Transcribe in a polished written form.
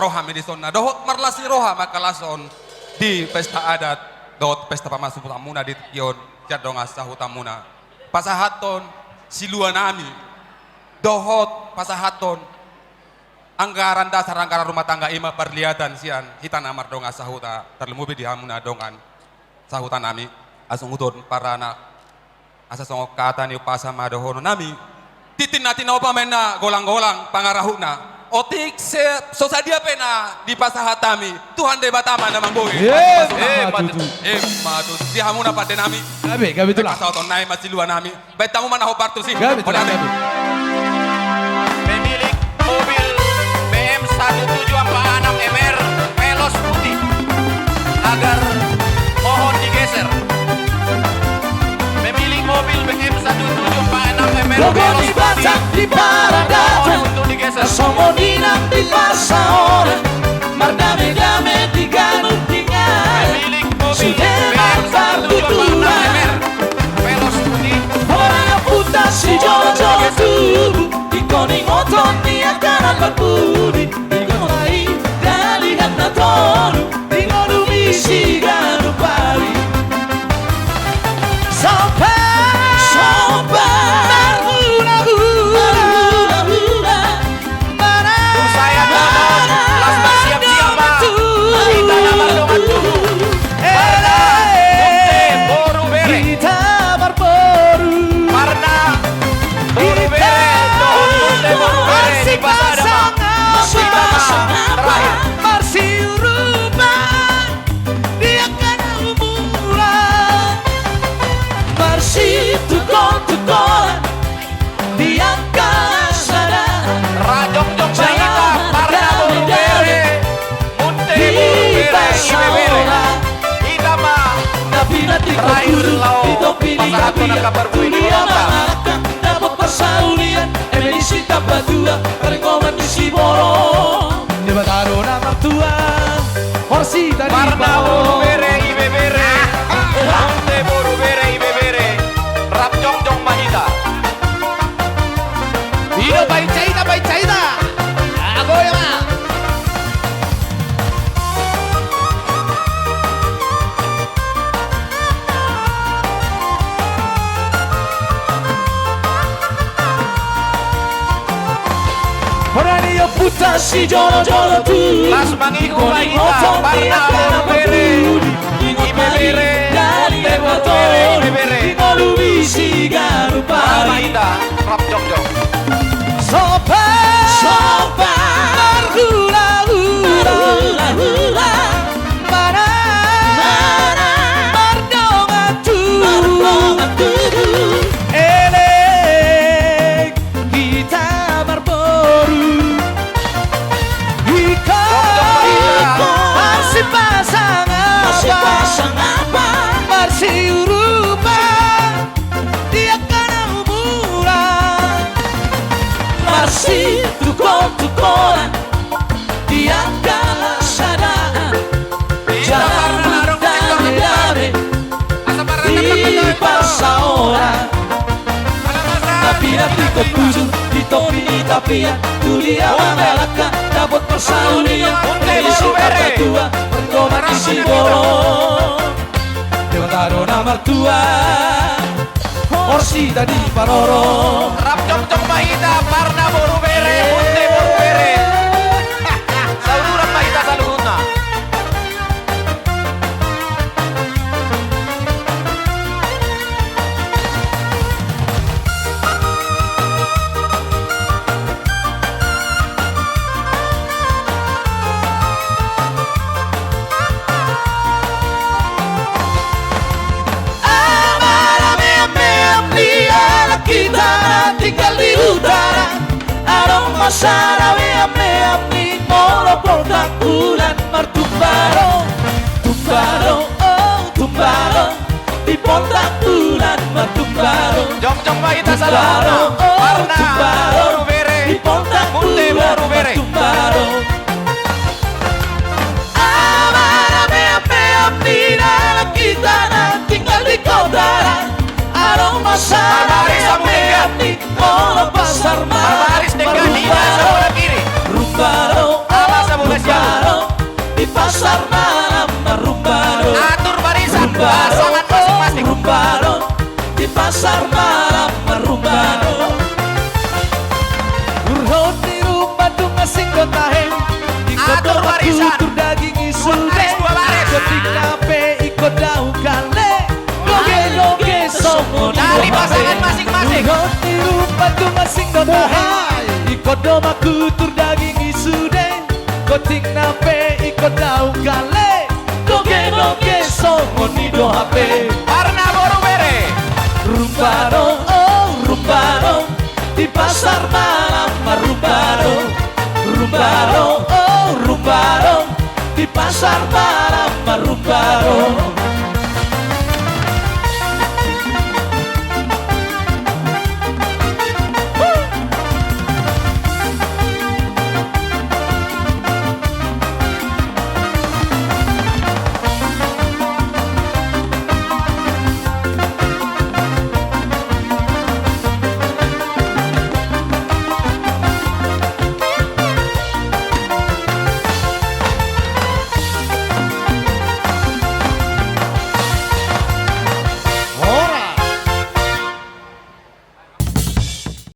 roham di sonna dohot marlasi roham makalason di pesta adat dohot pesta pamasu tamuna di kion jadong asa hutamuna pasahaton silua nami dohot pasahaton anggaran dasar anggaran rumah tangga ima perliatan sian hitan amar dong asa huta terlemubi di hamuna dongan sahutan nami asung utun para anak asa songok kata ni upasa madohono nami titin natin na upamena golang-golang pangarahuna otik se sosadia pena di pasahatami Tuhan de batama namang boy madu di hamuna pada nami gabi itulah pasahaton nai masilua nami baik tamu mana hopartu sih gabi itulah gabi pemilik mobil BM 1746 MR Veloz putih agar mohon digeser. Pemilik mobil BM 1746 MR Veloz putih di Paradata untuk digeser. Somonina di Pasaora Mardame-dame di Ganuntingan Pemilik mobil Sudah BM 1746 MR Veloz putih Orang puta si jolo-jolo tubuh Ikoning oton ni akan berbudi Ikonai dari hana tonu Ingonu misi ganu pari Sampai saya mohon las bersiap-siap Pak. Kita nama dongan dulu. Boru bere. Karena boru bere dohon munte boru bere di pasar terakhir. Rajong-jong bahita karena boru bere munte boru bere ibe bere. Kita mah terakhir lau pasahaton kabar bui di kota. Dapat persaulian Emisi dapat dua Perengoman di Siboro di Bataro nama Tuhan porsi tadi Karena boru bere ibe bere munte boru bere ibe bere rap jong-jong mahita. Ino baik caita aku ya mah Orani yo puta si jolo-jolo tu Las mangiku mahita karena boru bere ibe bere munte boru bere ibe bere Ingolu bisi garu pari mahita rap jong-jong. Sopa Hula Mana Mardongan tu Elek Kita berboru Masih pasang apa Masih urupan Dia kena umuran Masih tukon-tukonan Dia kalah sadaan Jangan dame-dame Di Pasaora Tapi nanti ketujuh Di topi di tapian Dunia mangalaka Dapat persaulian Dari kata tua Pergoman di Siboro Di Bataro nama Tuhan Porsi tadi Paroro Rap jong-jong mahita karena boru bere munte boru bere. Saluran mahita saluhuna. Kita tinggal di utara Aroma sarawe ame-ame Molo produk bulan Mertumbaro Tumbaro, oh tumbaro Di produk bulan Mertumbaro Jong-jong mahita saluhuna karena boru bere Di produk munte bulan boru bere. Mertumbaro Ame-ame kita tinggal di kota Aroma sarawe ame-ame Molo pasar Barbaris dengan di sebelah kiri. Rumbaro Alas sebelah pasar malam merumbano. Roti Bandung asing kotahe, Atur barisan. kutur daging isude, baris, dua baris. kotik nape ikut daun kale, goge songo Dari pasangan masing-masing. Roti Bandung asing kotahe, ikut doma kutur daging isude, kotik nape ikut daun kale, goge songo nido hape. Karena baru bere. Rumbano, oh Rumbano, di pasar malam merumbano. Rumbano, oh Rumbano, di pasar malam merumbano.